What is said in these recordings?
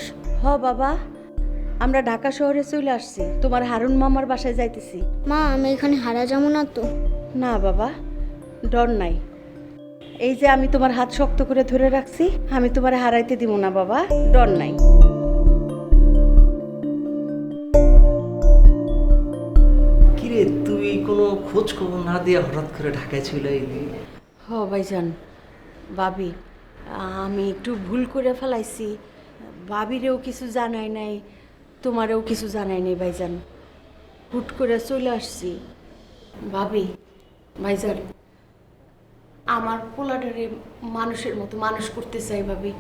আসছস? হ বাবা, আমরা ঢাকা শহরে চলে আসছি, তোমার হারুন মামার বাসায় যাইতেছি। মা আমি এখানে হারা যাবো না তো? না বাবা, ডর নাই। এই যে আমি তোমার হাত শক্ত করে ধরে রাখছি, আমি তোমারে হারাইতে দিব না বাবা, ডর নাই। কিরে তুই কোনো খোঁজ খবর না দিয়ে হঠাৎ করে ঢাকায় চলে এলি? হ ভাইজান, ভাবি আমি একটু ভুল করে ফেলাইছি, ভাবিরেও কিছু জানাই নাই, তোমারেও কিছু জানাই নাই ভাইজান, হুট করে চলে আসছি। ভাবি, ভাইজান আমার পোলাটারে মানুষের মতো মানুষ করতে চাই ভাবি।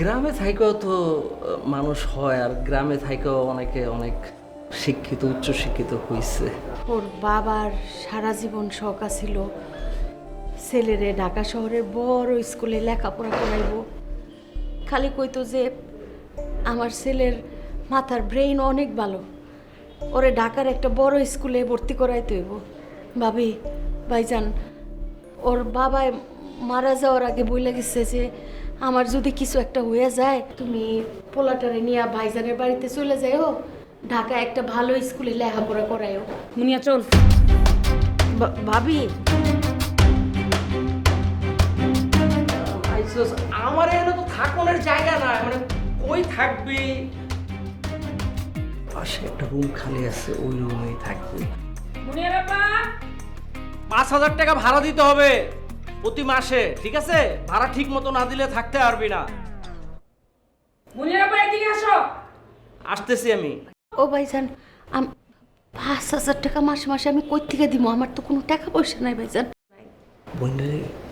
গ্রামে থাইকেও তো মানুষ হয়, আর গ্রামে থাইকেও অনেকে অনেক শিক্ষিত উচ্চ শিক্ষিত হয়েছে। ওর বাবার সারা জীবন শখ ছিল ছেলেরে ঢাকা শহরের বড় স্কুলে লেখাপড়া করাইব। খালি কইতো যে আমার ছেলের মাথার ব্রেইন অনেক ভালো, ওরে ঢাকার একটা বড় স্কুলে ভর্তি করাইতে হইব। ভাবি, ভাইজান ওর বাবায় মারা যাওয়ার আগে বইলা গেছে যে আমার যদি কিছু একটা হয়ে যায় তুমি পোলাটারে নিয়ে ভাইজানের বাড়িতে চলে যাইও, ঢাকা একটা ভালো স্কুলে লেখাপড়া করাইও। মুনিয়া চল। ভাবি আমার এখানে তো থাকনের জায়গা না, মানে কই থাকবি? পাশে একটা রুম খালি আছে, ওই রুমেই থাকবি। মুনিয়া বাবা 5,000 টাকা ভাড়া দিতে হবে প্রতি মাসে, ঠিক আছে? ভাড়া ঠিক মতো না দিলে থাকতে পারবি না। মুনিয়া বাবা এদিকে আসো। আসতেছি আমি। ও ভাইজান, 5,000 টাকা মাসে মাসে আমি কই থেকে দিব? আমার তো কোনো টাকা পয়সা নাই ভাইজান। বন্ধু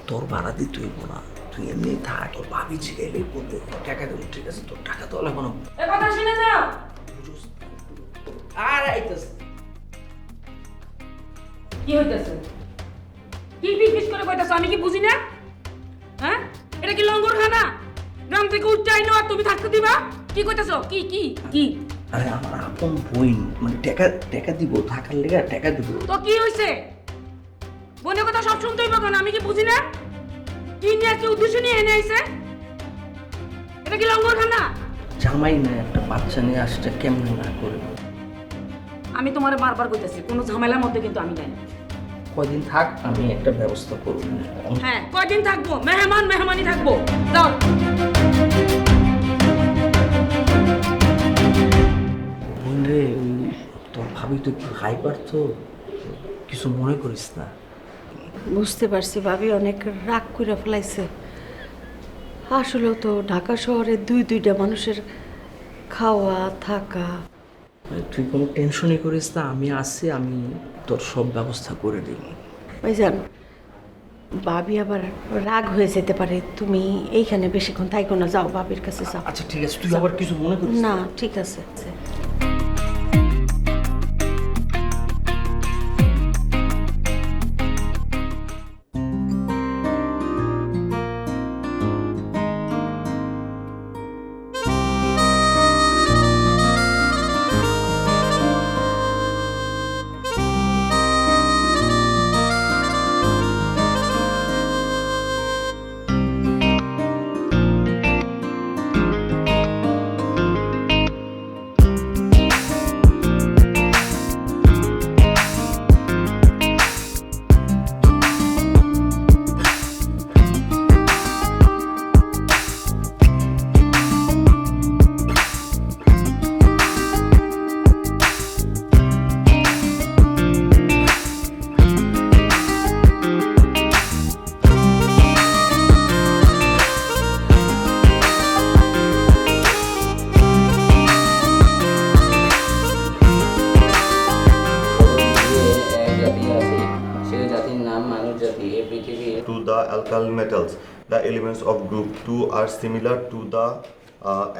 তোর ভাড়া দিতে হইব না, তুই এমনি থাক, তোর ভাবি জিগাইলেই বলবে টাকা দেবো, ঠিক আছে? তোর টাকা তো লাগবে না। এ কথা শুনে যাও। আর আইতেছে কি হইতাছে? কি ফিস করে কইতাছো? আমি কি বুঝি না? হ্যাঁ, এটা কি লঙ্গরখানা? গ্রাম থেকে উঠতে আইনো আর তুমি থাকতে দিবা? কি কইতাছো? কি কি কি? আরে আমার আপন বইন, মানে টাকা দিব, থাকার লেগে টাকা দিব। তো কি হইছে? বোনের কথা সব শুনতেই পাবো না, আমি কি বুঝি না? কি নিয়ে কি উদ্দেশ্য নিয়ে এনে আইছে? এটা কি লঙ্গরখানা? জামাই না একটা বাচ্চা নিয়ে আসছে, কেমনে না করে? আমি তোমারে বারবার কইতাছি কোনো ঝামেলার মধ্যে কিন্তু আমি নাই। কয়দিন থাক, আমি একটা ব্যবস্থা করব। হ্যাঁ, কয়দিন থাকবো? মেহমানই থাকবো। যাও। রে তোর ভাবি তো একটু হাইপার, তো কিছু মনে করিস না। বুঝতে পারছি ভাবি অনেক রাগ করে ফেলাইছে। আসলেও তো ঢাকা শহরে দুইটা মানুষের খাওয়া থাকা। তুই কোনো টেনশনই করিস না, আমি আছি, আমি তোর সব ব্যবস্থা করে দিই। ভাইজান ভাবি আবার রাগ হয়ে যেতে পারে, তুমি এইখানে বেশিক্ষণ থাইকো না, যাও ভাবির কাছে যাও। আচ্ছা ঠিক আছে, তুই আবার কিছু মনে করিস না ঠিক আছে। To the alkyl metals, the elements of group 2 are similar to the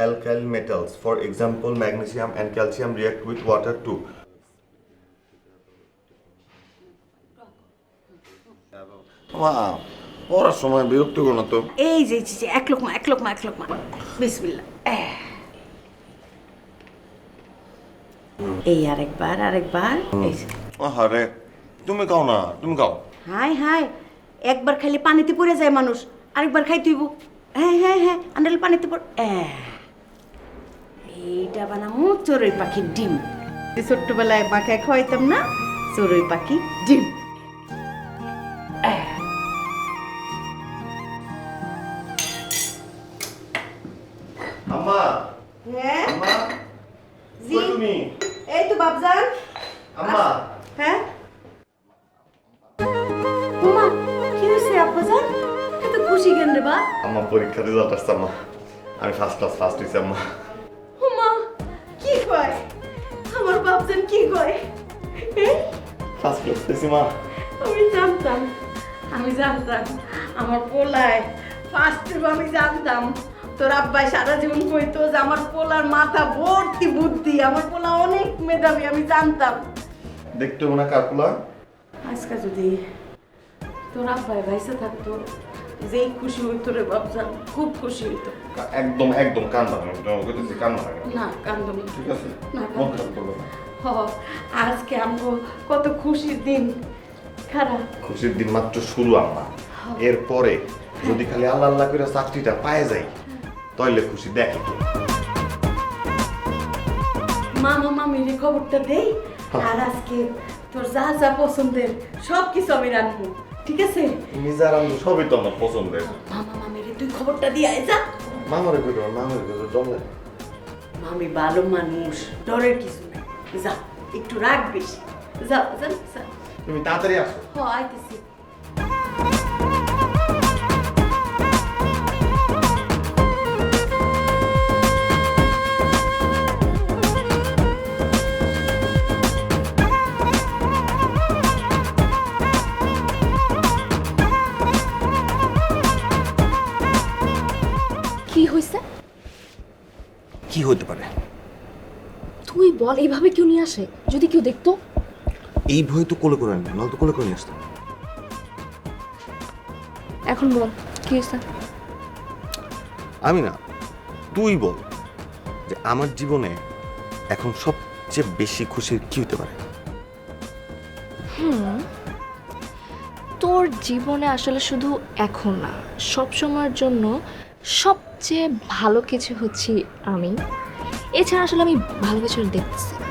alkyl metals. For example, magnesium and calcium react with water too. পড়ার সময় বিরক্ত করো না তো। এই যে এক লোকমা বিসমিল্লাহ। এই আরেকবার এই যে। আরে তুমি খাও না, তুমি খাও। হাই একবার খাইলে পানিতে পড়ে যায় মানুষ, আরেকবার খাই তুইব। হ্যাঁ আন্ডালে পানিতে পড়। এইটা বানামু চড়ুই পাখির ডিম। ছোট্টবেলায় মাকে খাওয়াইতাম না, চড়ুই পাখি ডিম। আম্মা হ্যাঁ আম্মা জি কই তুমি এই তো বাবজান। আম্মা হ্যাঁ ওমা কি হয়েছে আব্বাজান? এত খুশি কেন রে বা? আম্মা পরীক্ষার রেজাল্ট আসছে আম্মা, আমি ফার্স্ট ক্লাস ফার্স্ট হইছি আম্মা। ওমা কি কয়? আমার বাবজান কি কয়? ফার্স্ট ক্লাস হইছি মা। আমি জানতাম আমার পোলায় ফার্স্ট আমি জানতাম। তোর আব্বাই সারা জীবন কইতো যে আমার পোলার মাথা ভর্তি বুদ্ধি, আমার পোলা অনেক মেধাবী, আমি জানতাম। দেখতে মনে কাকুলা আজকে যদি তোর আব্বাই ভাইসা থাকতো, যেই খুশি হইতো রে বাবজান, খুব খুশি হইতো। একদম একদম কান্দা না, আমি কইতেছি কান্দা না। না কান্দো না, ঠিক আছে না, মন খারাপ করবো না। আজকে আমগো কত খুশির দিন। খারাপ খুশির দিন মাত্র শুরু আম্মা, এরপরে যদি খালি আল্লাহ আল্লাহ করে চাকরিটা পায়ে যাই তাহলে খুশি দেখে তো। মামা মামির খবরটা দেই, আর আজকে তোর যা যা পছন্দের সব কিছু আমি রাখবো, ঠিক আছে? নিজের আনন্দ সবই তো আমার পছন্দের। মামা মামির তুই খবরটা দিয়ে আয় যা। মামারে কই দেবো, মামারে কই দেবো, ডর লাগে। মামি ভালো মানুষ, ডরের কিছু নাই। যা একটু রাগ বেশি, যা যা যা। তুমি তাড়াতাড়ি আসো। আইতেছি। কি হয়েছে? কি হতে পারে? তুই বল, এইভাবে কেউ নিয়ে আসে? যদি কেউ দেখতো? এই ভয় তো কোলে করে আনবে, নাহলে তো কোলে করে নিয়ে আসতাম। এখন বল কি হয়েছে? আমি না, তুই বল যে আমার জীবনে এখন সবচেয়ে বেশি খুশির কি হতে পারে? তোর জীবনে আসলে শুধু এখন না, সব সময়ের জন্য সবচেয়ে ভালো কিছু হচ্ছি আমি। এছাড়া আসলে আমি ভালো কিছু দেখতেছি না।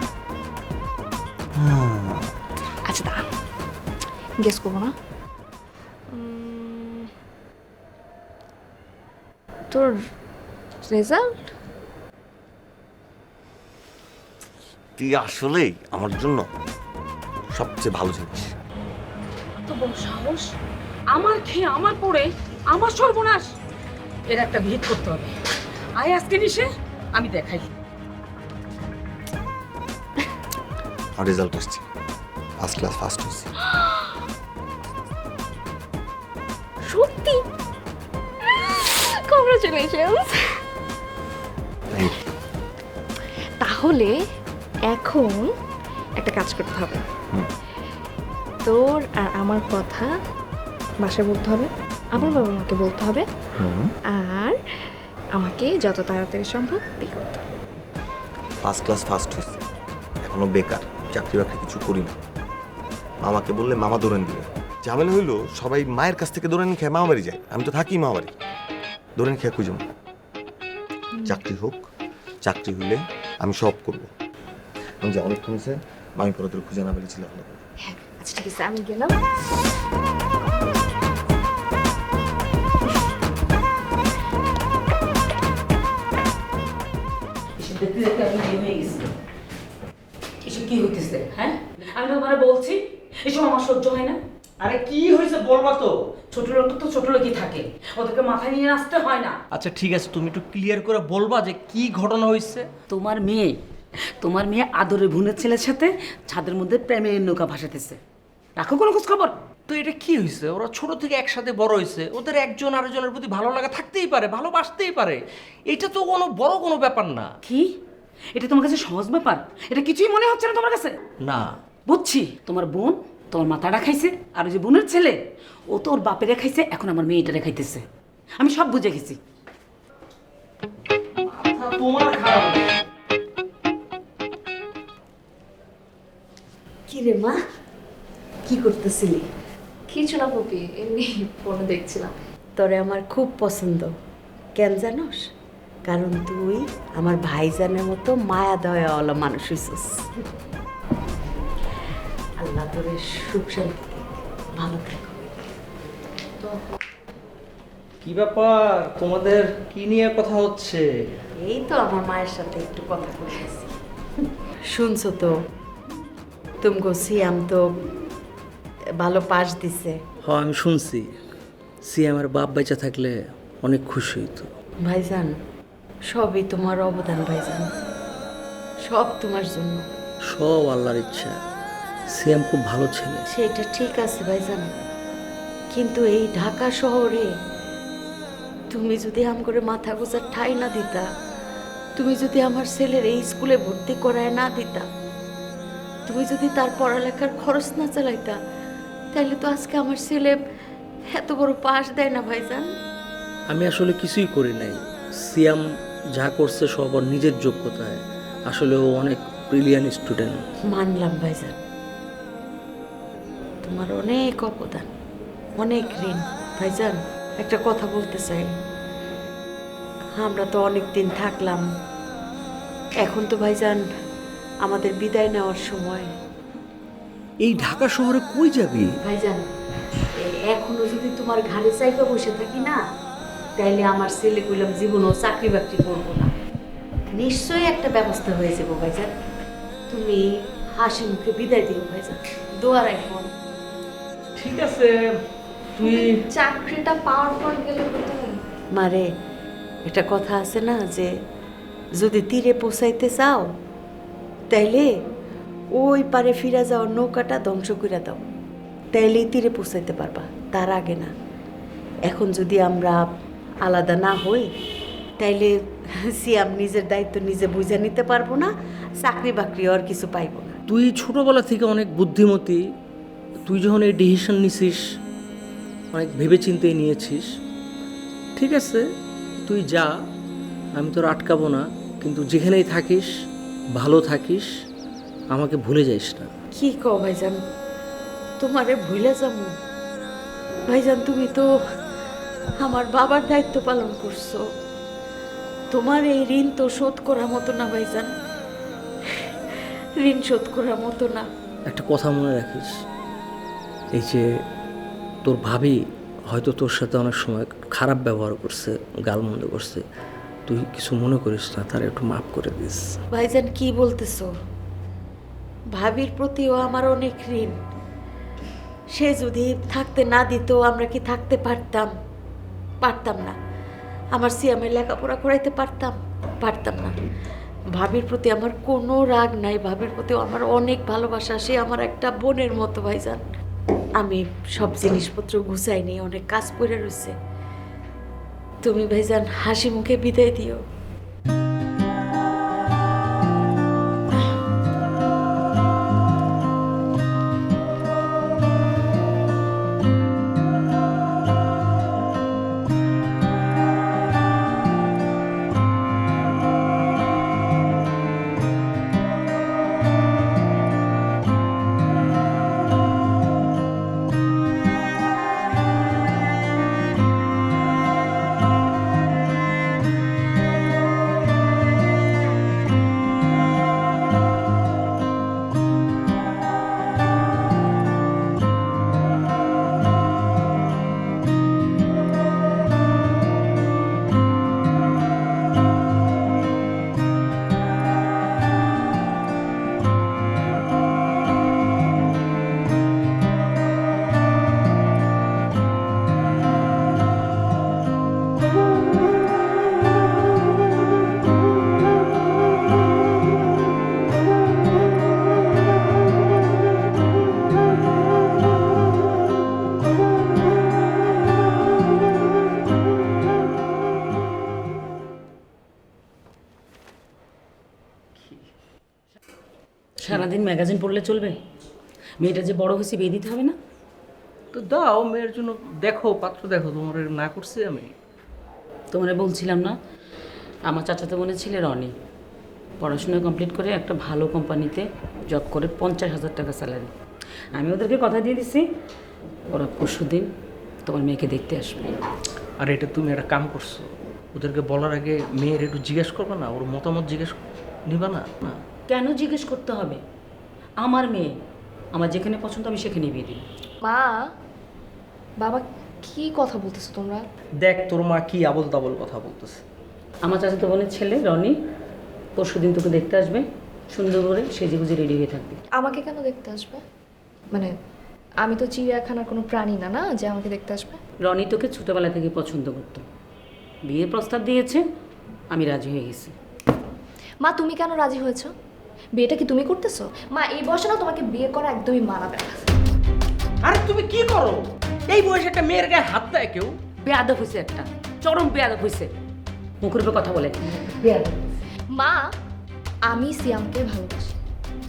আচ্ছা দাঁড়া, গেস করবো না। তোর রেজাল্ট? তুই আসলেই আমার জন্য সবচেয়ে ভালো জিনিস। তো বড় সাহস, আমার খেয়ে আমার পড়ে আমার সর্বনাশ। এর একটা ভিত করতে হবে। আয় আজকে নিশে আমি দেখাই। আর রেজাল্ট আসছে, ফার্স্ট ক্লাস ফার্স্ট হয়েছে। সত্যি? কংগ্রাচুলেশনস। তাহলে এখন একটা কাজ করতে হবে। তোর আর আমার কথা বাসায় বলতে হবে, আমার বাবা মাকে বলতে হবে, আর আমাকে যত তাড়াতাড়ি সম্ভব বিয়ে করতে হবে। ফার্স্ট ক্লাস ফার্স্ট হয়েছে, এখনো বেকার, চাকরি বাকরি কিছু করি না। মামাকে বললে মামা দৌড়ান দিবে। ঝামেলা হইলো সবাই মায়ের কাছ থেকে দৌড়ান খেয়ে মামা বাড়ি যায়, আমি তো থাকি মামা বাড়ি। দৌড়ান খেয়ে খুঁজুম, চাকরি হোক, চাকরি হইলে আমি সব করবো। আমি যে অনেক খুঁজছে, মামি পরে তোর খুঁজে না পেরেছিল। হ্যাঁ আচ্ছা ঠিক আছে, আমি গেলাম। দেখতে দেখতে আমি বিয়ে হয়ে গেছি। এসব কি হইতেছে? হ্যাঁ, আমি তো তোমার বলছি এসব আমার সহ্য হয় না। আরে কি হয়েছে বলবা তো। ছোট লোক তো ছোট লোকই থাকে, ওদেরকে মাথায় নিয়ে আসতে হয় না। আচ্ছা ঠিক আছে, তুমি একটু ক্লিয়ার করে বলবা যে কি ঘটনা হয়েছে। তোমার মেয়ে আদরের বোনের ছেলের সাথে ছাদের মধ্যে প্রেমের নৌকা ভাসাতেছে। রাখো কোনো খোঁজ খবর? তো এটা কি হয়েছে? ওরা ছোট থেকে একসাথে বড় হয়েছে, ওদের একজন আরেকজনের প্রতি ভালো লাগা থাকতেই পারে, ভালোবাসতেই পারে। এটা তো কোনো বড় কোনো ব্যাপার না। কি এটা তোমার কাছে সহজ ব্যাপার? এটা কিছুই মনে হচ্ছে না তোমার কাছে? না বুঝছি, তোমার বোন তোমার মাথাটা খাইছে, আর ওই যে বোনের ছেলে ও তো ওর বাপেরে খাইছে, এখন আমার মেয়েটারে খাইতেছে। আমি সব বুঝে গেছি। তোমার খারাপ। কি রে মা, কি করতেছিলি? কিছু না পপি, এমনি ফোনে দেখছিলাম। তোরে আমার খুব পছন্দ, কেন জানোস? কারণ তুই আমার ভাইজানের মতো মায়া দয়াওয়ালা মানুষ হইছিস। আল্লাহ তোরে সুখ শান্তি দিক, ভালো থেকো। কি ব্যাপার, তোমাদের কি নিয়ে কথা হচ্ছে? এই তো আমার মায়ের সাথে একটু কথা বলতেছি। শুনছো তো, তুমগো সিয়াম তো ভালো পাস দিছে। হ্যাঁ আমি শুনছি, সিএমের বাপ বেঁচে থাকলে অনেক খুশি হইতো। ভাইজান সবই তোমার অবদান ভাইজান, সব তোমার জন্য। সব আল্লাহর ইচ্ছা। সিএম খুব ভালো ছেলে। সেটা ঠিক আছে ভাইজান, কিন্তু এই ঢাকা শহরে তুমি যদি আম করে মাথা গোজার ঠাই না দিতা, তুমি যদি আমার ছেলের এই স্কুলে ভর্তি করায় না দিতা, তুমি যদি তার পড়ালেখার খরচ না চালাইতা, তাহলে তো আজকে আমার ছেলে এত বড় পাস দেয় না ভাইজান। আমি আসলে কিছুই করি নাই। সিএম যা করছে সব ওর নিজের যোগ্যতায়। আসলে ও অনেক ব্রিলিয়ান্ট স্টুডেন্ট। মানলাম ভাইজান, তোমার অনেক অবদান, অনেক ঋণ। ভাইজান একটা কথা বলতে চাই, আমরা তো অনেক দিন থাকলাম, এখন তো ভাইজান আমাদের বিদায় নেওয়ার সময়। এই ঢাকা শহরে কই যাবি? ভাইজান এখনো যদি তোমার ঘাড়ে চাইপা বসে থাকি না, তাইলে আমার ছেলে কইলাম জীবনও চাকরি বাকরি করবো না। নিশ্চয়ই একটা ব্যবস্থা হয়ে যাবো ভাইজান, তুমি হাসি মুখে বিদায় দিও ভাইজান, দোয়া রাখবো। ঠিক আছে, তুই চাকরিটা পাওয়ার পর গেলে মারে একটা কথা আছে না, যে যদি তীরে পৌঁছাইতে চাও তাইলে ওই পারে ফিরা যাওয়ার নৌকাটা ধ্বংস করে দাও, তাইলেই তীরে পৌঁছাইতে পারবা, তার আগে না। এখন যদি আমরা আলাদা না হই, তাইলে সিয়াম নিজের দায়িত্ব নিজে বুঝে নিতে পারবো না, চাকরি বাকরি আর কিছু পাইবো না। তুই ছোটবেলা থেকে অনেক বুদ্ধিমতী। তুই যখন এই ডিসিশন নিছিস, অনেক ভেবেচিন্তে নিয়েছিস। ঠিক আছে, তুই যা, আমি তোর আটকাবো না, কিন্তু যেখানেই থাকিস ভালো থাকিস, আমাকে ভুলে যাইস না। কি কও ভাইজান, তোমারে ভুলে যাবো? ভাইজান তুমি তো আমার বাবার দায়িত্ব পালন করছো, তোমার এই ঋণ তো শোধ করার মতো না ভাইজান, ঋণ শোধ করার মতো না। একটা কথা মনে রাখিস, এই যে তোর ভাবি হয়তো তোর সাথে অনেক সময় খারাপ ব্যবহার করছে, গালমন্দ করছে, তুই কিছু মনে করিস না, তার একটু মাফ করে দিস। ভাইজান কি বলতেছো? ভাবির প্রতিও আমার অনেক ঋণ, সে যদি থাকতে না দিত আমরা কি থাকতে পারতাম? পারতাম না। আমার সিয়ামের লেখাপড়া করাইতে পারতাম না। ভাবির প্রতি আমার কোনো রাগ নাই, ভাবির প্রতি আমার অনেক ভালোবাসা, সে আমার একটা বোনের মতো ভাইজান। আমি সব জিনিসপত্র গুছাই নিয়ে অনেক কাজ করে রয়েছে, তুমি ভাইজান হাসি মুখে বিদায় দিও। সারাদিন ম্যাগাজিন পড়লে চলবে? মেয়েটা যে বড় হয়েছে বিয়ে দিতে হবে না? তো দাও, মেয়ের জন্য দেখো, পাত্র দেখো। তোমার না করছি আমি? তোমরা বলছিলাম না, আমার চাচাতো বোনের ছেলে রনি পড়াশোনা কমপ্লিট করে একটা ভালো কোম্পানিতে জব করে 50,000 টাকা স্যালারি। আমি ওদেরকে কথা দিয়ে দিছি, ওরা পরশুদিন তোমার মেয়েকে দেখতে আসবে। আর এটা তুমি একটা কাম করছো, ওদেরকে বলার আগে মেয়ের একটু জিজ্ঞেস করবে না, ওর মতামত জিজ্ঞেস নিবা না? না কেন জিজ্ঞেস করতে হবে? আমার মেয়ে, আমার যেখানে পছন্দ আমি সেখানে বিয়ে দিই। মা, বাবা কি কথা বলতেছো তোমরা? দেখ তোর মা কি আবল তাবল কথা বলতেছে। আমার চাচাতো বোনের ছেলে রনি পরশুদিন তোকে দেখতে আসবে, সুন্দর করে সেজে গুজে রেডি হয়ে থাকবি। আমাকে কেন দেখতে আসবে? মানে আমি তো চিড়িয়াখানার কোনো প্রাণী না, না যে আমাকে দেখতে আসবে। রনি তোকে ছোটবেলা থেকে পছন্দ করতো, বিয়ের প্রস্তাব দিয়েছে, আমি রাজি হয়ে গেছি। মা তুমি কেন রাজি হয়েছো? বিয়েটা কি তুমি করতেছো? মা এই বয়সে না তোমাকে বিয়ে করা একদমই মানাবে না। আরে তুমি কি করো? এই বয়সে একটা মেয়ের গায়ে হাত দেয় কেউ? বেয়াদব হয়েছে, একটা চরম বেয়াদব হয়েছে, মুখের উপর কথা বলে বেয়াদব। মা আমি সিয়ামকে ভালোবাসি,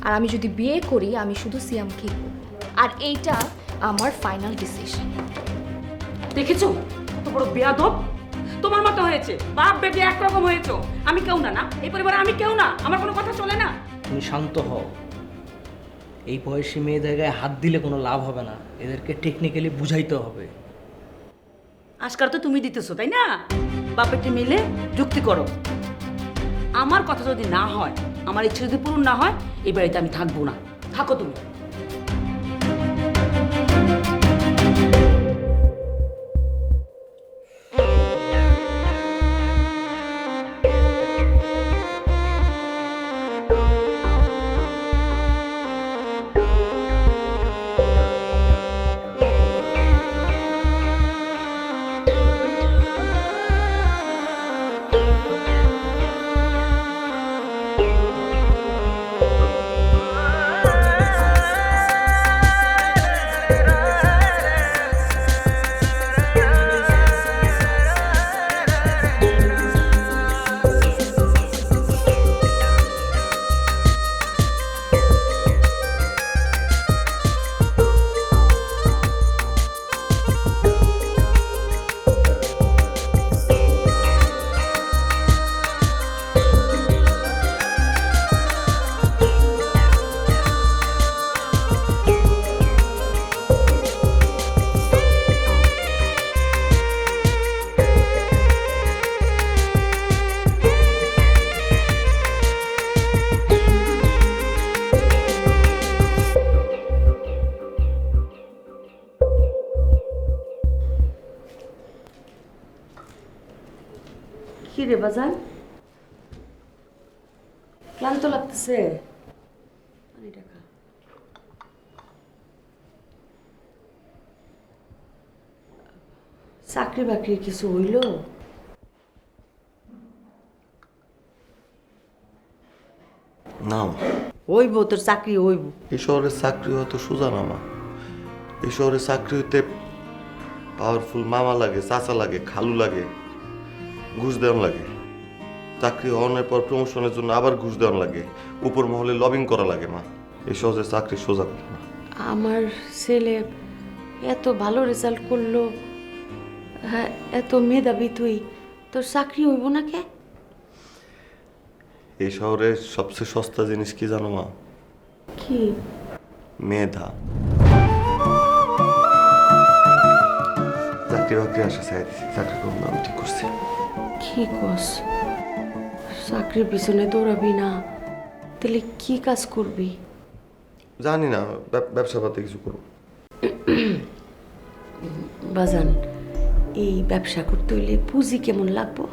আর আমি যদি বিয়ে করি আমি শুধু সিয়ামকেই করব, আর এইটা আমার ফাইনাল ডিসিশন। দেখেছো কত বড় বেয়াদব? তোমার মতো হয়েছে, বাপ বেটি একরকম হয়েছো। আমি কেউ না, না এই পরিবারে আমি কেউ না, আমার কোনো কথা চলে না। তুমি শান্ত হও। এই বয়সী মেয়েদের গায়ে হাত দিলে কোনো লাভ হবে না, এদেরকে টেকনিক্যালি বুঝাইতে হবে। আজকাল তো তুমি দিতেছো, তাই না? বাপেরটি মিলে যুক্তি করো। আমার কথা যদি না হয়, আমার ইচ্ছে যদি পূরণ না হয়, এই বাড়িতে আমি থাকবো না। থাকো তুমি। কি রে বাজান, ক্লান্ত লাগতেছে? পানিটা খা। চাকরি বাকরি কিছু হইল? না হইব, তোর চাকরি হইব। এই শহরে চাকরি হয়তো সোজা না মা। এই শহরে চাকরি হইতে পাওয়ারফুল মামা লাগে, চাচা লাগে, খালু লাগে, ঘুষ দেওয়ান লাগে। চাকরি হওয়ার পর প্রমোশনের জন্য আবার ঘুষ দেওয়ান লাগে, উপর মহলে লবিং করা লাগে মা। এই সহজে চাকরি সোজা কথা না। আমার ছেলে এত ভালো রেজাল্ট করলো, হ্যাঁ এত মেধাবী, তুই তোর চাকরি হইব না কে? এই শহরের সবচেয়ে সস্তা জিনিস কি জানো মা? কি? মেধা। চাকরি বাকরি আসা চাই দিছি, চাকরি করবো না, আমি ঠিক করছি। কি কস? চাকরির পিছনে দৌড়াবি না, তাহলে কি কাজ করবি? জানি না, ব্যবসা পাতে কিছু করবো। বাজান, এই ব্যবসা করতে হইলে পুঁজি কেমন লাগবো?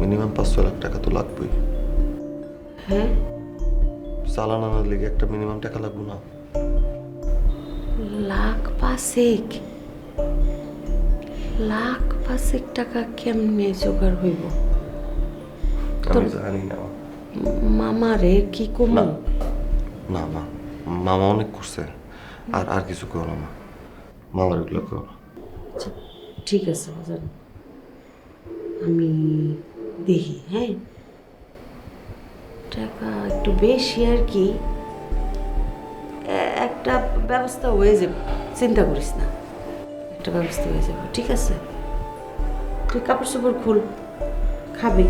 মিনিমাম 500 লাখ টাকা তো লাগবেই। হ্যাঁ, চালান আনার লেগে একটা মিনিমাম টাকা লাগবো না? লাখ পাঁচেক টাকা কেমনে জোগাড় হইব? আমি জানি না মামা রে কি কম? না মা, মামা অনেক করছে, আর কিছু করো না মা, মামার এগুলো করো না। ঠিক আছে বাজান, আমি দেখি। হ্যাঁ, টাকা একটু বেশি আর কি, একটা ব্যবস্থা হয়ে যাবে, চিন্তা করিস না, একটা ব্যবস্থা হয়ে যাবে। ঠিক আছে, তুই কাপড় চোপড় খুল, খাবি।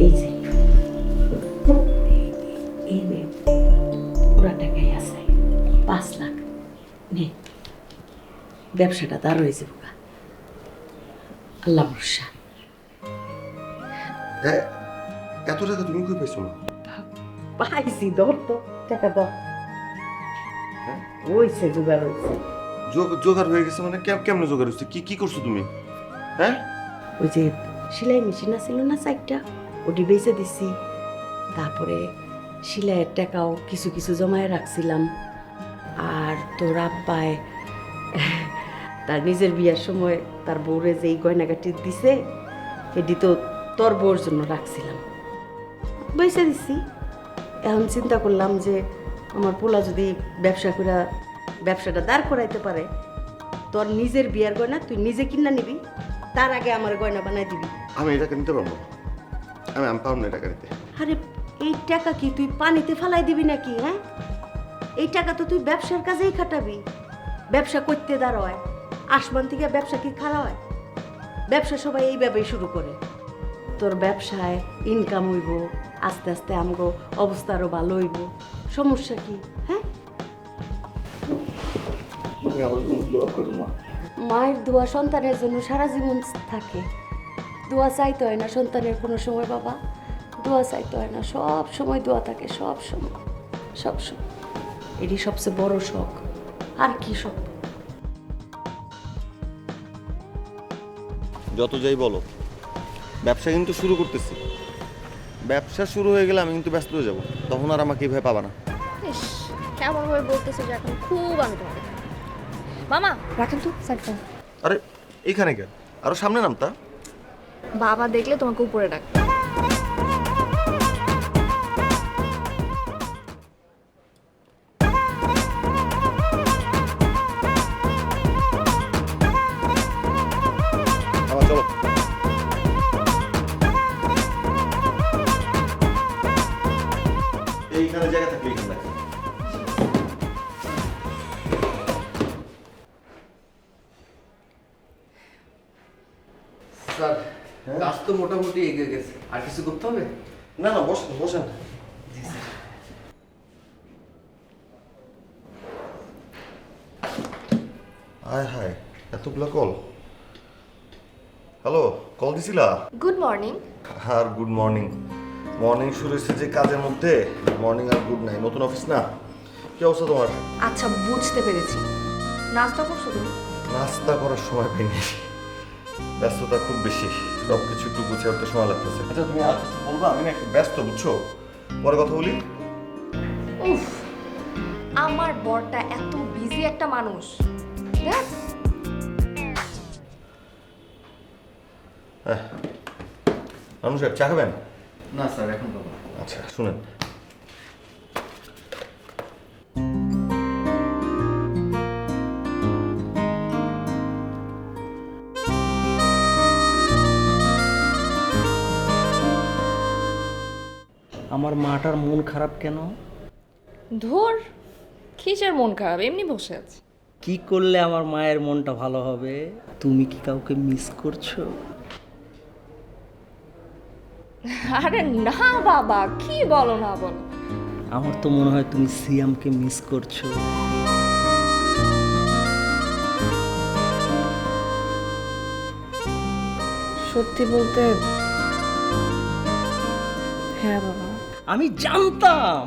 এই যে এই নে পুরা টাকাই আছে 5 লাখ নে ব্যবসাটা দাঁড় হয়েছে বোকা আল্লাহ ভরসা হ্যাঁ এত টাকা তুমি কই পেয়েছো না? পাইছি ধর তো টাকা দাও হয়েছে জোগাড় হয়েছে জোগাড় হয়ে গেছে মানে কেমনে জোগাড় হচ্ছে কি করছো তুমি? হ্যাঁ ওই যে সেলাই মেশিন আছিল না 4টা ওটি বেচে দিছি তারপরে সেলাইয়ের টাকাও কিছু কিছু জমায়ে রাখছিলাম আর তোর আব্বায় তার নিজের বিয়ার সময় তার বউরে যেই গয়নাগাটি দিছে এটি তো তোর বউর জন্য রাখছিলাম বেচে দিছি এখন চিন্তা করলাম যে আমার পোলা যদি ব্যবসাটা দাঁড় করাইতে পারে তোর নিজের বিয়ার গয়না তুই নিজে কিনা নিবি তার আগে আমার গয়না বানাই দিবি আমি এই টাকা নিতে পারবো না। আমি পারবো না এই টাকা নিতে। আরে এই টাকা কি তুই পানিতে ফেলাই দিবি নাকি? হ্যাঁ এই টাকা তো তুই ব্যবসার কাজেই খাটাবি ব্যবসা করতে দাঁড়ায় আসমান থেকে ব্যবসা কি খারাপ হয় ব্যবসা সবাই এইভাবেই শুরু করে তোর ব্যবসায় ইনকাম হইব আস্তে আস্তে আমগো অবস্থা আরো ভালো হইব সমস্যা কি? হ্যাঁ মায়ের দোয়া সন্তানের জন্য সারা জীবন থাকে দোয়া চাইতে হয় না সন্তানের কোনো সময় বাবা দোয়া চাইতে হয় না সব সময় দোয়া থাকে সব সময় এটি সবচেয়ে বড় শখ আর কি শখ যত যাই বলো ব্যবসা কিন্তু শুরু করতেছি ব্যবসা শুরু হয়ে গেলে আমি কিন্তু ব্যস্ত হয়ে যাবো তখন আর আমাকে এইভাবে পাবা না ইস কেমন ভাবে বলতেছো যে এখন খুব আমি তোমাকে মামা রাখেন তো সাইডটা আরে এইখানে কেন আরো সামনে নামতা বাবা দেখলে তোমাকে উপরে ডাক আমার চলো এইখানে জায়গা থাকলে এইখানে স্যার কাজ তো মোটামুটি এগিয়ে গেছে আর কিছু করতে হবে? না না বসেন বসেন হায় হায় এতগুলা কল হ্যালো কল দিছিলা গুড মর্নিং আর গুড মর্নিং মর্নিং শুরু হয়েছে যে কাজের মধ্যে মর্নিং আর গুড নাই নতুন অফিস না কি অবস্থা তোমার আচ্ছা বুঝতে পেরেছি নাস্তা করছো তুমি নাস্তা করার সময় পাইনি ব্যস্ততা খুব বেশি সব কিছু একটু গুছিয়ে উঠতে সময় লাগতেছে আচ্ছা তুমি আর কিছু বলবো আমি না একটু ব্যস্ত বুঝছো পরে কথা বলি উফ আমার বরটা এত বিজি একটা মানুষ দেখ হ্যাঁ মানুষ সাহেব চা খাবেন না স্যার এখন পাবো আচ্ছা শুনেন আমার মাটার মন খারাপ কেন? ধর কিসের মন খারাপ এমনি বসে আছে কি করলে আমার মায়ের মনটা ভালো হবে? তুমি কি কাউকে মিস করছো? আরে না বাবা কি বলো না বলো আমার তো মনে হয় তুমি সিয়ামকে মিস করছো। সত্যি বলতে হ্যাঁ বাবা আমি জানতাম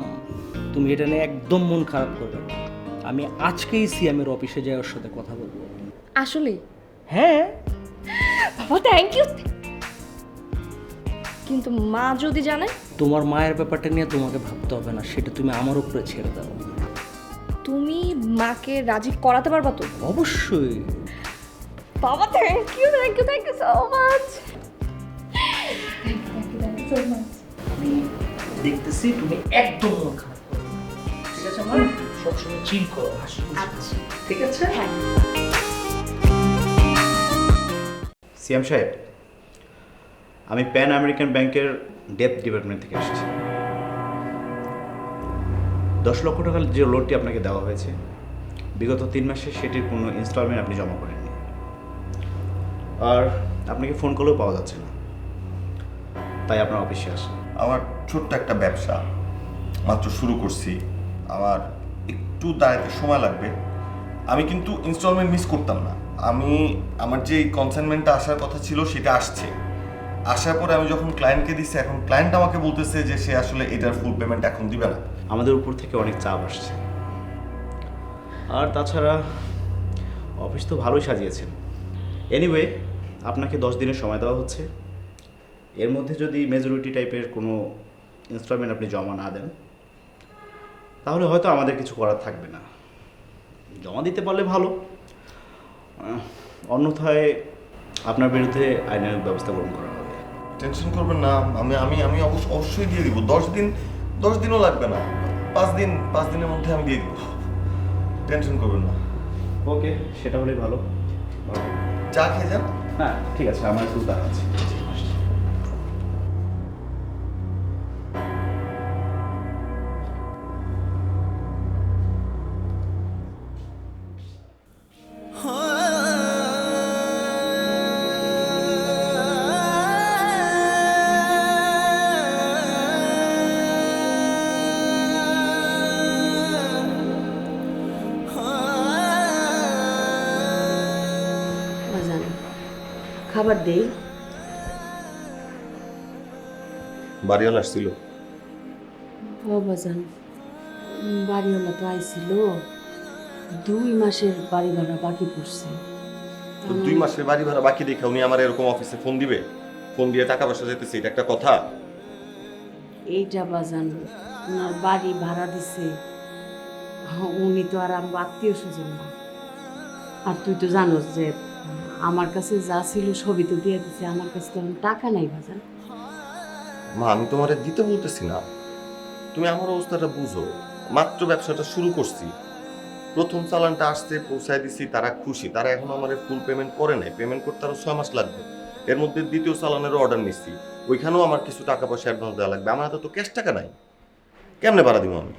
তুমি এটা নিয়ে একদম মন খারাপ করবে না। আমি আজকেই সিয়ামের অফিসে যাই ওর সাথে কথা বলবো। আসলে হ্যাঁ বাবা থ্যাংক ইউ কিন্তু মা যদি জানে তোমার মায়ের ব্যাপারটা নিয়ে তোমাকে ভাবতে হবে না, সেটা তুমি আমার উপরে ছেড়ে দাও। তুমি মাকে রাজি করাতে পারবা তো? অবশ্যই। বাবা থ্যাংক ইউ সো মাচ। দেখতেছি তুমি একদম মন খারাপ করো, ঠিক আছে? আমার সবসময় চিল করো, হাসি খুশি, ঠিক আছে? হ্যাঁ সিএম সাহেব, আমি প্যান আমেরিকান ব্যাংকের ডেপ্ট ডিপার্টমেন্ট থেকে এসেছি। 10 লক্ষ টাকার যে লোনটি আপনাকে দেওয়া হয়েছে বিগত 3 মাসে সেটির কোনো ইনস্টলমেন্ট আপনি জমা করেননি, আর আপনাকে ফোন কলেও পাওয়া যাচ্ছে না, তাই আপনার অফিসে আসে। আমার ছোট্ট একটা ব্যবসা, মাত্র শুরু করছি, আমার একটু দাঁড়াতে সময় লাগবে। আমি কিন্তু ইনস্টলমেন্ট মিস করতাম না। আমার যে কনসাইনমেন্টটা আসার কথা ছিল সেটা আসছে। আসার পরে আমি যখন ক্লায়েন্টকে দিচ্ছি, এখন ক্লায়েন্ট আমাকে বলতেছে যে সে আসলে এটার ফুল পেমেন্ট এখন দিবে না। আমাদের উপর থেকে অনেক চাপ আসছে। আর তাছাড়া অফিস তো ভালোই সাজিয়েছেন। এনিওয়ে, আপনাকে 10 দিনের সময় দেওয়া হচ্ছে। এর মধ্যে যদি মেজরিটি টাইপের কোনো ইনস্টলমেন্ট আপনি জমা না দেন, তাহলে হয়তো আমাদের কিছু করার থাকবে না। জমা দিতে পারলে ভালো, অন্যথায় আপনার বিরুদ্ধে আইনানুগ ব্যবস্থা গ্রহণ করা হবে। টেনশন করবেন না, আমি অবশ্যই দিয়ে দিব। 10 দিনও লাগবে না, 5 দিনের মধ্যে আমি দিয়ে দিব। টেনশন করবেন না। ওকে, সেটা হলেই ভালো। চা খেয়ে যান। হ্যাঁ ঠিক আছে, আমার একটু তাড়া আছে। বাজান, খাবার দেই। বাড়িওয়ালা আসছিল? ও বাজান, বাড়িওয়ালা তো আইছিল, 2 মাসের বাড়ি ভাড়া বাকি পড়ছে। 2 মাসের বাড়ি ভাড়া বাকি দেখে উনি আমার এরকম অফিসে ফোন দিবে? ফোন দিয়ে টাকা পয়সা যেতেছে, এটা একটা কথা? এইটা বাজান, ওনার বাড়ি ভাড়া দিছে, উনি তো আর আমার আত্মীয় স্বজন না। আর তুই তো জানোস যে আমার কাছে যা ছিল সবই তো দিয়ে দিছে, আমার কাছে তো এখন টাকা নাই বাজান। মা, আমি তোমারে দিতে বলতেছি না, তুমি আমার অবস্থাটা বুঝো। মাত্র ব্যবসাটা শুরু করছি, প্রথম চালানটা আসছে, পৌঁছায় দিছি, তারা খুশি। তারা এখন আমার ফুল পেমেন্ট করে নাই, পেমেন্ট করতে আরো 6 মাস লাগবে। এর মধ্যে দ্বিতীয় চালানেরও অর্ডার নিচ্ছি, ওইখানেও আমার কিছু টাকা পয়সা অ্যাডভান্স দেওয়া লাগবে। আমার হাতে তো ক্যাশ টাকা নাই, কেমনে ভাড়া দিব আমি?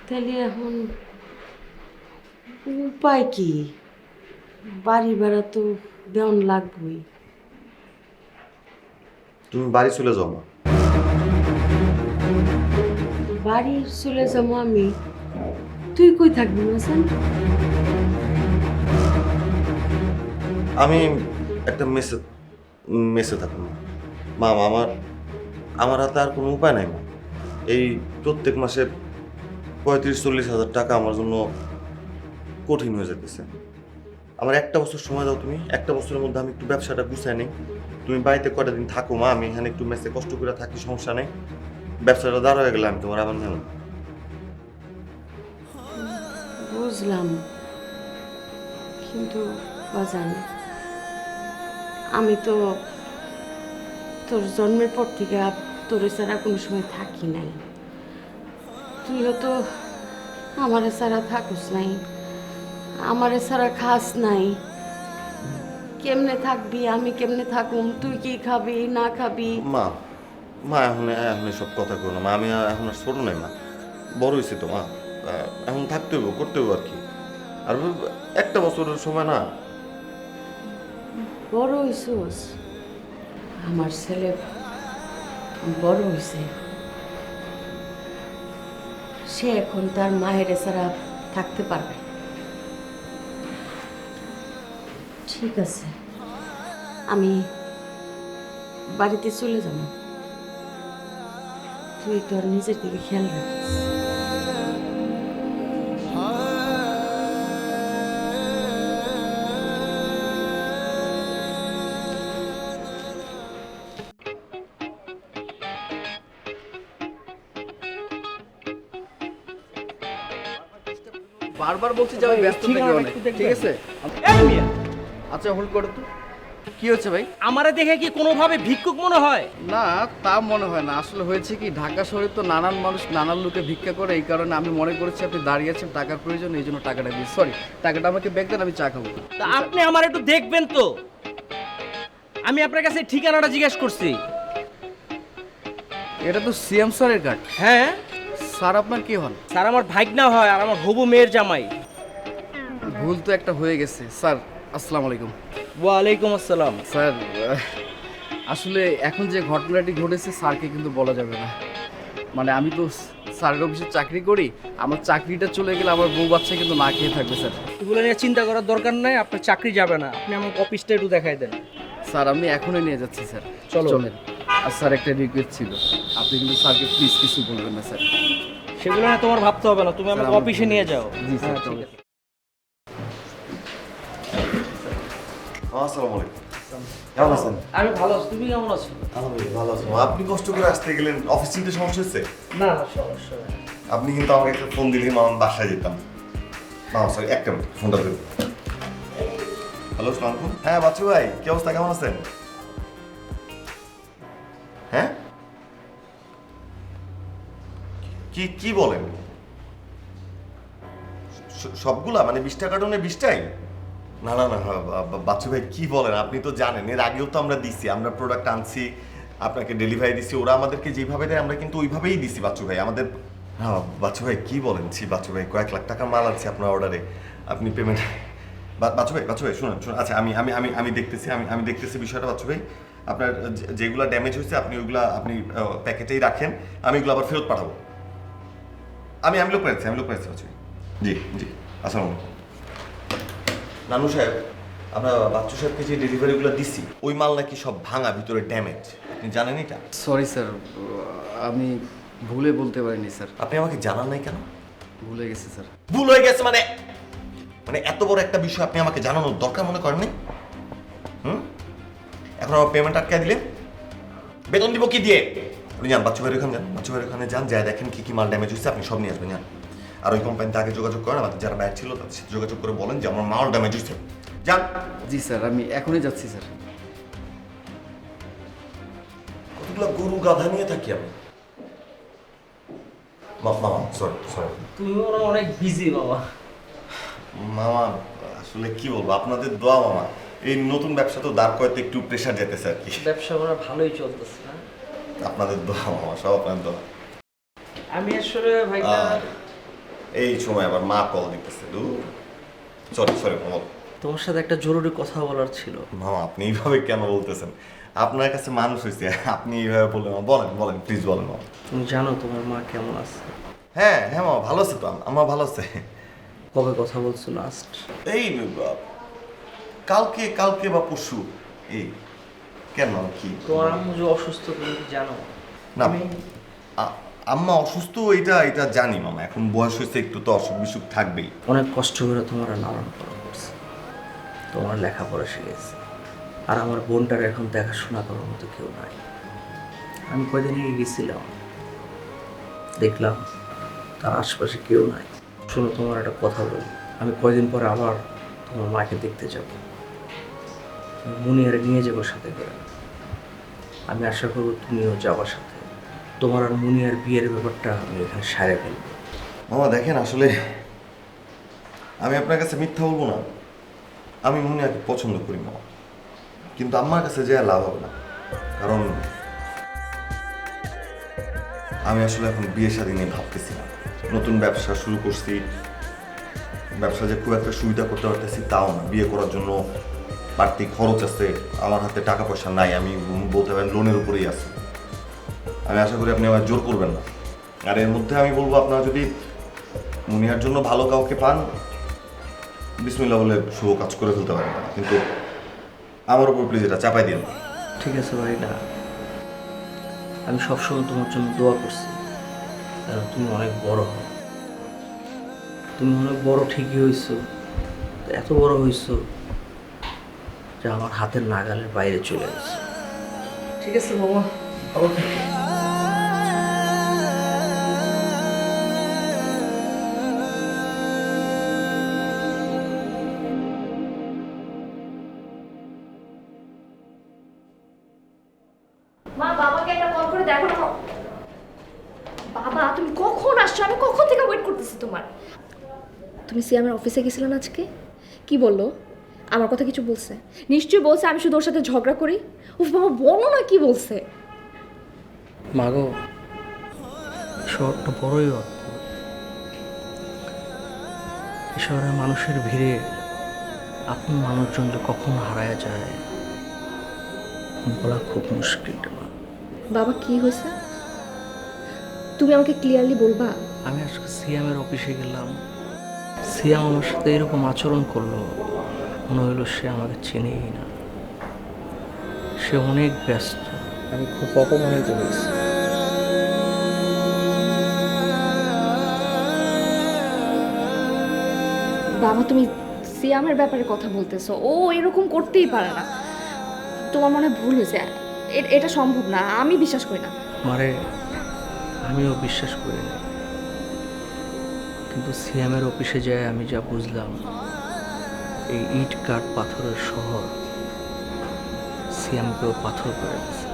তাহলে এখন উপায় কি? বাড়ি ভাড়া তো দেওয়ান লাগবেই। তুমি বাড়ি চলে যাও মা। বাড়ি চলে যাবো আমি? তুই কই থাকবি বাজান? আমি একটা মেসে থাকবো মা। আমার হাতে আর কোনো উপায় নাই মা। এই প্রত্যেক মাসে 35-40 হাজার টাকা আমার জন্য কঠিন হয়ে যেতেছে। আমার একটা বছর সময় দাও তুমি, একটা বছরের মধ্যে আমি একটু ব্যবসাটা গুছাই নেই। তুমি বাড়িতে কয়টা দিন থাকো মা, আমি এখানে একটু মেসে কষ্ট করে থাকি, সমস্যা নেই। ব্যবসাটা দাঁড় হয়ে গেলে আমি তোমার আবার নেব। বুঝলাম, কিন্তু বাজান, আমি তো তোর জন্মের পর থেকে তোর ছাড়া কোনো সময় থাকি নাই। তুইও তো আমারে ছাড়া থাকুস নাই, আমারে ছাড়া খাস নাই। কেমনে থাকবি, আমি কেমনে থাকুম? তুই কি খাবি না খাবি? মা এখন সব কথা কো না মা। আমি এখন আর ছোট নাই মা, বড় হয়েছি তো মা। এখন থাকতে হইব, করতে হইব আর কি। আর একটা বছরের সময় না। বড় হইছস? আমার ছেলে বড় হইছে, সে এখন তার মায়ের ছাড়া থাকতে পারবে। ঠিক আছে, আমি বাড়িতে চলে যাব, তুই তোর নিজের দিকে খেয়াল রাখিস। বারবার বলছি যে আমি ব্যস্ত থাকি অনেক, ঠিক আছে? এই মিয়া, আচ্ছা হোল্ড করো তো। কি হচ্ছে ভাই? আমারে দেখে কি কোনোভাবে ভিক্ষুক মনে হয়? না, তা মনে হয় না। আসলে হয়েছে কি, ঢাকা শহরে তো নানান মানুষ নানান লোকে ভিক্ষা করে, এই কারণে আমি মনে করেছি আপনি দাঁড়িয়ে আছেন, টাকার প্রয়োজন, এই জন্য টাকাটা দিই। সরি, টাকাটা আমাকে ব্যাক দেন, আমি চা খাবো। তা আপনি আমার একটু দেখবেন তো, আমি আপনার কাছে ঠিকানাটা জিজ্ঞেস করছি। এটা তো সিএম স্যারের কার্ড। হ্যাঁ স্যার আপনার কি হন? স্যার আমার ভাগনা হয় আর আমার হবু মেয়ের জামাই। ভুল তো একটা হয়ে গেছে স্যার। আসসালামু আলাইকুম। ওয়ালাইকুম আসসালাম। স্যার আসলে এখন যে ঘটনাটি ঘটেছে স্যারকে কিন্তু বলা যাবে না। মানে আমি তো স্যারের অফিসে চাকরি করি, আমার চাকরিটা চলে গেলে আমার বউ বাচ্চা কিন্তু না খেয়ে থাকবে স্যার। এগুলো নিয়ে চিন্তা করার দরকার নাই, আপনার চাকরি যাবে না। আপনি আমার অফিসটা একটু দেখাই দেন। স্যার আমি এখনই নিয়ে যাচ্ছি স্যার। চলো। চলেন। আর স্যার একটা রিকোয়েস্ট ছিল, আপনি কিন্তু স্যারকে প্লিজ কিছু বলবেন না স্যার। সেগুলো না তোমার ভাবতে হবে না, তুমি আমাকে স্যার, অফিসে নিয়ে যাও। জি স্যার, হ্যাঁ, ঠিক চলো। আছে। আসসালামু আলাইকুম। কেমন আছেন? আমি ভালো আছি, তুমি কেমন আছো? আলহামদুলিল্লাহ ভালো আছি। আপনি কষ্ট করে আসতে গেলেন, অফিস চিনতে সমস্যা হচ্ছে? না না, সমস্যা নেই। আপনি কিন্তু আমাকে একটা ফোন দিলেই মামা বাসায় যেতাম। মামা সরি, একটা মিনিট ফোনটা দেব। হ্যালো, আসসালামু আলাইকুম। হ্যাঁ বাচ্চু ভাই, কি অবস্থা, কেমন আছেন? হ্যাঁ, কি কি বলেন? সবগুলা মানে 20টা কার্টুনে 20টাই? না না না বাচ্চু ভাই কি বলেন, আপনি তো জানেন এর আগেও তো আমরা দিছি, আমরা প্রোডাক্ট আনছি, আপনাকে ডেলিভারি দিছি, ওরা আমাদেরকে যেভাবে দেয় আমরা কিন্তু ওইভাবেই দিছি বাচ্চু ভাই। আমাদের হ্যাঁ বাচ্চু ভাই কি বলেন, ছি বাচ্চু ভাই, কয়েক লাখ টাকার মাল আছে আপনার অর্ডারে, আপনি পেমেন্ট। বাচ্চু ভাই শুনুন, আচ্ছা আমি দেখতেছি বিষয়টা বাচ্চু ভাই। আপনার যেগুলো ড্যামেজ হয়েছে আপনি ওইগুলা আপনি প্যাকেটেই রাখেন, আমি ওইগুলো আবার ফেরত পাঠাবো। আমি লোক পেয়েছি বাচ্চু ভাই। জি জি, আসসালামু আলাইকুম। নানু সাহেব, আমরা বাচ্চু সাহেবকে যে ডেলিভারিগুলো দিছি ওই মাল নাকি সব ভাঙা, ভিতরে ড্যামেজ, আপনি জানেন এটা? সরি স্যার, আমি ভুলে বলতে পারিনি স্যার। আপনি আমাকে জানান নাই কেন? ভুলে গেছি স্যার। ভুল হয়ে গেছে মানে মানে এত বড় একটা বিষয় আপনি আমাকে জানানোর দরকার মনে করেন নাই? এখন আমার পেমেন্ট আটকায় দিলে বেতন দিব কি দিয়ে? আপনি যান বাচ্চু ভাইয়ের ওখানে যান, বাচ্চু ভাইয়ের ওখানে যান, যা দেখেন কি কি মাল ড্যামেজ হয়েছে আপনি সব নিয়ে আসবেন। যান, আর ওই কোম্পানিতে আগে যোগাযোগ করেন, আমাদের যারা ব্যাট ছিল তাদের সাথে যোগাযোগ করে বলেন যে আমার মাল ড্যামেজ হয়েছে। যান। জি স্যার, আমি এখনই যাচ্ছি স্যার। কতগুলো গরু গাধা নিয়ে থাকি আমি। মামা সরি তুমি অনেক বিজি বাবা। মামা আসলে কি বলবো, আপনাদের দোয়া মামা, এই নতুন ব্যবসা তো দাঁড় করাতে একটু প্রেশার যেতেছে আর কি। ব্যবসা করা ভালোই চলতেছে না? আপনাদের দোয়া মামা, সব আপনার দোয়া। আমি আসলে ভাইটা এই সময় আবার মা কল দিতেছে। সরি মামা। তোমার সাথে একটা জরুরি কথা বলার ছিল। মামা আপনি এইভাবে কেন বলতেছেন? আপনার কাছে মানুষ হয়েছে, আপনি এইভাবে বললেন? বলেন প্লিজ বলেন মামা। তুমি জানো তোমার মা কেমন আছে? হ্যাঁ মামা ভালো আছে তো, আমার ভালো আছে। কবে কথা বলছো লাস্ট? এই কালকে বা পরশু। এই কেন কি তোমার আম্মু যে অসুস্থ তুমি কি জানো? না, আম্মা অসুস্থ এটা জানি মামা, এখন বয়স হয়েছে একটু তো অসুখ বিসুখ থাকবেই। অনেক কষ্ট করে তোমার লালন পালন করছে, তোমার লেখাপড়া শিখেছে, আর আমার বোনটার এখন দেখাশোনা করার মতো কেউ নাই। আমি কয়দিন আগে গেছিলাম, দেখলাম তার আশপাশে কেউ নাই। শোনো, তোমার একটা কথা বলি, আমি কয়দিন পরে আবার তোমার মাকে দেখতে যাব, মুনিয়ার নিয়ে যাবো সাথে করে। আমি আশা করবো তুমিও যাবার সাথে, তোমার আর মুনিয়ার বিয়ের ব্যাপারটা আমি এখানে সারে ফেলবো। মামা দেখেন, আসলে আমি আপনার কাছে মিথ্যা বলবো না, আমি মুনিয়াকে পছন্দ করি মামা, কিন্তু আম্মার কাছে যে লাভ হবে না, কারণ আমি আসলে এখন বিয়ে শাদী নিয়ে ভাবতেছি না। নতুন ব্যবসা শুরু করছি, ব্যবসা যে খুব একটা সুবিধা করতে পারতেছি তাও না। বিয়ে করার জন্য বাড়তি খরচ আছে, আমার হাতে টাকা পয়সা নাই, আমি বলতে পারেন লোনের উপরেই আছি। আমি আশা করি আপনি আমার জোর করবেন না। আর এর মধ্যে আমি বলবো, আপনারা যদি মুনিয়ার জন্য ভালো কাউকে পান, বিসমিল্লাহ বলে শুভ কাজ করে ফেলতে পারেন, কিন্তু আমার উপর প্লিজ এটা চাপাই দিন। ঠিক আছে ভাই, না আমি সবসময় তোমার জন্য দোয়া করছি, কারণ তুমি অনেক বড় হও, তুমি অনেক বড় ঠিকই হয়েছো, এত বড় হয়েছো যে আমার হাতের নাগালের বাইরে চলে গেছে। ঠিক আছে বাবা, ভালো থেকো। মা, বাবাকে একটা কল করে দেখো না। বাবা তুমি কখন আসছো? আমি কখন থেকে ওয়েট করতেছি তোমার। তুমি সিয়ামের অফিসে গেছিলেন আজকে? কি বললো? আমার কথা কিছু বলছে? নিশ্চয়ই বলছে আমি শুধু ওর সাথে ঝগড়া করি। উফ বাবা, বলো না কি বলছে। মাগো, শহরটা বড়ই অদ্ভুত। এই শহরের মানুষের ভিড়ে আপন মানুষজন যে কখন হারায় যায় বলা খুব মুশকিল। বাবা কি হয়েছে? তুমি আমাকে ক্লিয়ারলি বলবা? আমি আজকে সিএমের অফিসে গেলাম, সিএম আমার সাথে এরকম আচরণ করলো, মনে হলো সে আমাকে চেনেই না। সে অনেক ব্যস্ত, আমি খুব অপমানিত হয়েছি। বাবা, তুমি সিয়ামের ব্যাপারে কথা বলতেছো, ও এরকম করতেই পারে না। তোমার মনে হয় ভুল হয়েছে, এটা সম্ভব না, আমি বিশ্বাস করি না। মারে আমিও বিশ্বাস করি না, কিন্তু সিএমের অফিসে যায় আমি যা বুঝলাম, এই ইট কাঠ পাথরের শহর সিএমকেও পাথর করে দিয়েছে।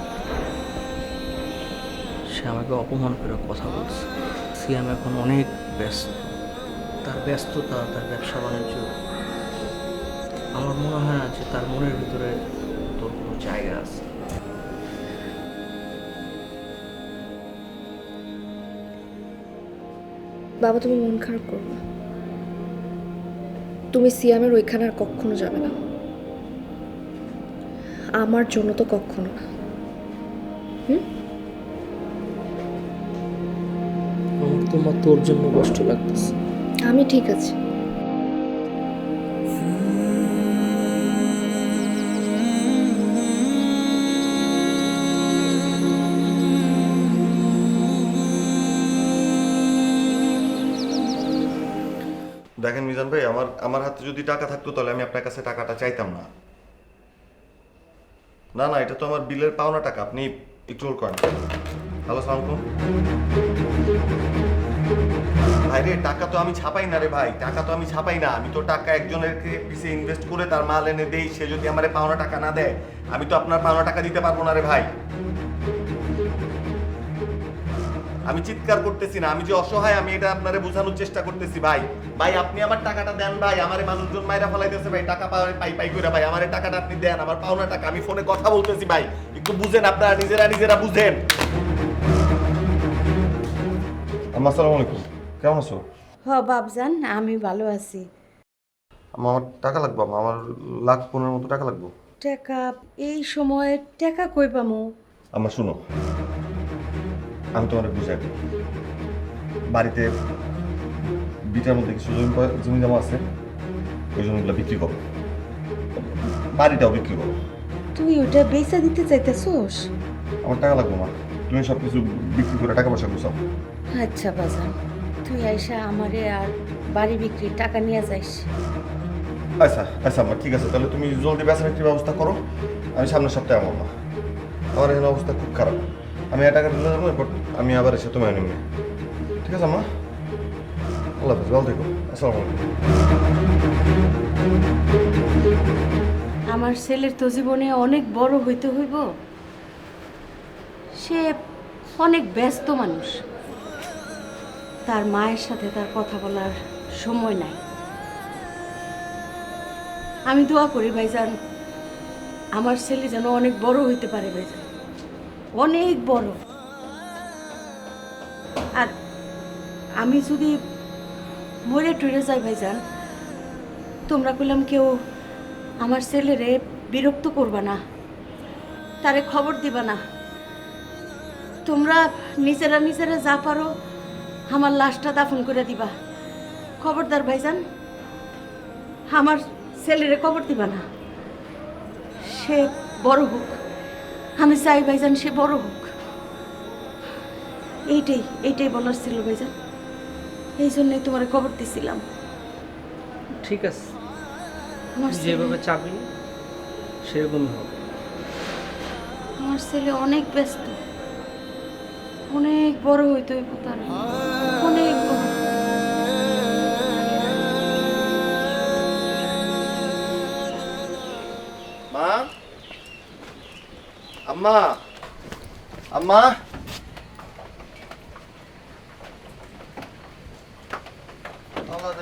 সে আমাকে অপমান করে কথা বলছে। সিএম এখন অনেক ব্যস্ত, তার ব্যস্ততা, তার ব্যবসা বাণিজ্য, আমার মনে হয় না যে তার মনের ভিতরে তোর কোনো জায়গা আছে। বাবা, তুমি মন খারাপ করো না। তুমি সিয়ামের ওইখানে আর কখনো যাবে না, আমার জন্য তো কখনো না। আমার তোমার তোর জন্য কষ্ট লাগতেছে। আমি ঠিক আছে। দেখেন মিজান ভাই, আমার হাতে যদি টাকা থাকতো তাহলে আমি আপনার কাছে টাকাটা চাইতাম না। না না, এটা তো আমার বিলের পাওনা টাকা, আপনি একটু হোল্ড করেন। হ্যালো, সালাম আলাইকুম ভাই। রে টাকা তো আমি ছাপাই না রে ভাই, টাকা তো আমি ছাপাই না। আমি তো টাকা একজনের পিছে ইনভেস্ট করে তার মাল এনে দেই, সে যদি আমার পাওনা টাকা না দেয় আমি তো আপনার পাওনা টাকা দিতে পারবো না রে ভাই। আমি চিৎকার করতেছি না, আমি যে অসহায় আমি এটা আপনারে বোঝানোর চেষ্টা করতেছি ভাই। ভাই আপনি আমার টাকাটা দেন ভাই, আমারে মানুষজন মাইরা ফলাইতেছে ভাই, টাকা পাই পাই করে ভাই, আমারে টাকাটা আপনি দেন, আমার পাওনা টাকা। আমি ফোনে কথা বলতেছি ভাই, একটু বুঝেন, আপনারা নিজেরা বুঝেন। আসসালামু আলাইকুম, কেমন আছো? হ বাবজান, আমি ভালো আছি। আমার টাকা লাগবে, আমার 1,15,000 মতো টাকা লাগবে। টাকা এই সময় টাকা কই পামু? আমার শুনো, আমি তোমার বুঝাই দিই। বাড়িতে বিটার মধ্যে কিছু জমি জমা আছে, ওই জমিগুলো বিক্রি করো, বাড়িটাও বিক্রি করো। তুই ওটা বেচা দিতে চাইতেছোস? আমার টাকা লাগবে মা, তুমি সব কিছু বিক্রি করে টাকা পয়সা গুছাও। আচ্ছা বাজান, তুই আইসা আমারে আর বাড়ি বিক্রির টাকা নিয়ে যাইস। আচ্ছা মা, ঠিক আছে, তাহলে তুমি জলদি বেচা বিক্রির ব্যবস্থা করো, আমি সামনের সপ্তাহে আমার মা। আমার এখানে অবস্থা খুব খারাপ, আমি টাকা দিলে যাবো, এরপর আমি আবার এসে তোমায় নিবে। ঠিক আছে মা, আল্লাহ হাফেজ, ভালো থেকো, আসসালামু আলাইকুম। আমার ছেলের তো জীবনে অনেক বড় হইতে হইব, সে অনেক ব্যস্ত মানুষ, তার মায়ের সাথে তার কথা বলার সময় নাই। আমি দোয়া করি ভাইজান, আমার ছেলে যেন অনেক বড় হইতে পারে ভাইজান, অনেক বড়। আর আমি যদি মরে টরে যাই ভাইজান, তোমরা কইলাম কেউ আমার ছেলেরে বিরক্ত করবা না, তারে খবর দিবা না। তোমরা নিজেরা যা পারো আমার লাশটা দাফন করে দিবা। খবরদার ভাইজান, আমার ছেলেরে খবর দিবা না। সে বড় হোক, আমি চাই ভাইজান সে বড় হোক। এইটাই বলার ছিল ভাইজান, এই জন্যই তোমার খবর দিছিলাম। ঠিক আছে, আমার যেভাবে চাবি সেরকমই হবে। আমার ছেলে অনেক ব্যস্ত, অনেক বড় হইতে হইব তার, অনেক বড়। মা, আম্মা, আম্মা,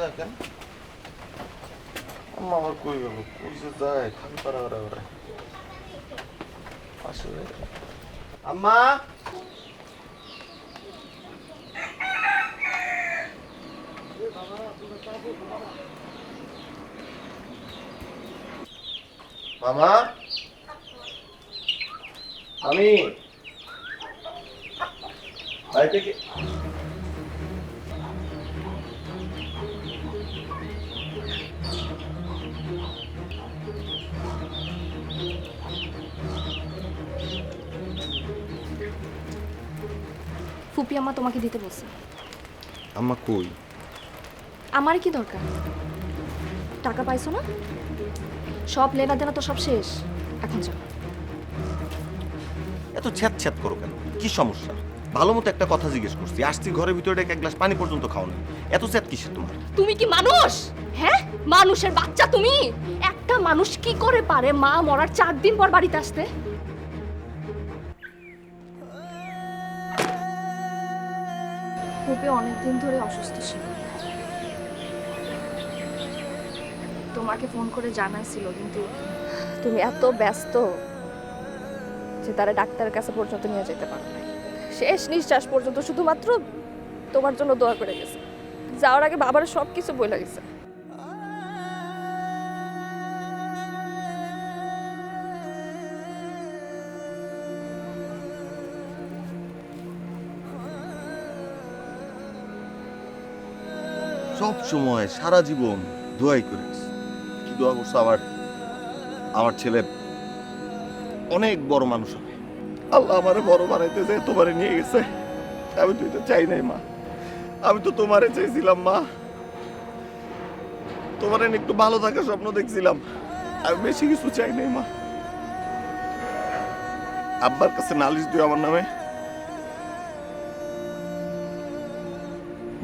দেখেন আম্মা আবার কই গেল, কই যে যায়, খালি পারা আসলে। আম্মা, মামা, আমি বাড়িতে ফুপি আম্মা তোমাকে দিতে বলছে। আম্মা কই? আমার কি দরকার? টাকা পাইছো না? সব লেনা দেনা তো সব শেষ, এখন যাও। এত ছ্যাত ছ্যাত করো কেন? কি সমস্যা? ভালো মতো একটা কথা জিজ্ঞেস করছি, আসছি ঘরের ভিতরে এক গ্লাস পানি পর্যন্ত খাও না, এত ছ্যাত কিসের তোমার? তুমি কি মানুষ? হ্যাঁ, মানুষের বাচ্চা তুমি? একটা মানুষ কি করে পারে মা মরার 4 দিন পর বাড়িতে আসতে? ফুপি অনেকদিন ধরে অসুস্থ ছিল, তোমাকে ফোন করে জানাইছিল, কিন্তু তুমি এত ব্যস্ত যে তারা ডাক্তারের কাছে পর্যন্ত নিয়ে যেতে পারো না। শেষ নিঃশ্বাস পর্যন্ত শুধুমাত্র তোমার জন্য দোয়া করে গেছে। যাওয়ার আগে বাবার সব কিছু বলে গেছে। সব সময় সারা জীবন দোয়াই করে গেছে। কি দোয়া করছো? আমার ছেলে অনেক বড় মানুষ হবে। আল্লাহ আমারে বড় বানাইতে যে তোমারে নিয়ে গেছে, আমি তো এটা চাই নাই মা। আমি তো তোমারে চাইছিলাম মা, তোমারে নিয়ে একটু ভালো থাকার স্বপ্ন দেখছিলাম। আমি বেশি কিছু চাই নাই মা। আব্বার কাছে নালিশ দিও আমার নামে,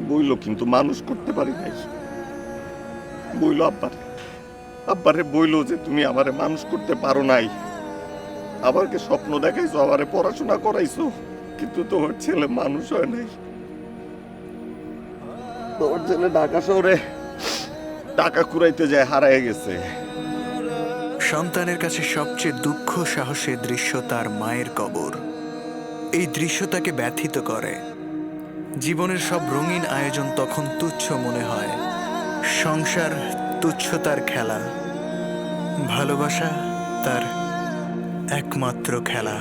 বইলো, কিন্তু মানুষ করতে পারি নাই। বইলো আব্বারে বইলো যে তুমি আমারে মানুষ করতে পারো নাই। আমাকে স্বপ্ন দেখাইছো, আমারে পড়াশোনা করাইছো, কিন্তু তোমার ছেলে মানুষ হয় নাই। তোমার ছেলে ঢাকা শহরে টাকা কুড়াইতে যায়, হারায় গেছে। সন্তানের কাছে সবচেয়ে দুঃখ সাহসের দৃশ্য তার মায়ের কবর। এই দৃশ্য তাকে ব্যথিত করে। জীবনের সব রঙিন আয়োজন তখন তুচ্ছ মনে হয়। সংসার তুচ্ছ তার খেলা, ভালোবাসা তার একমাত্র খেলা।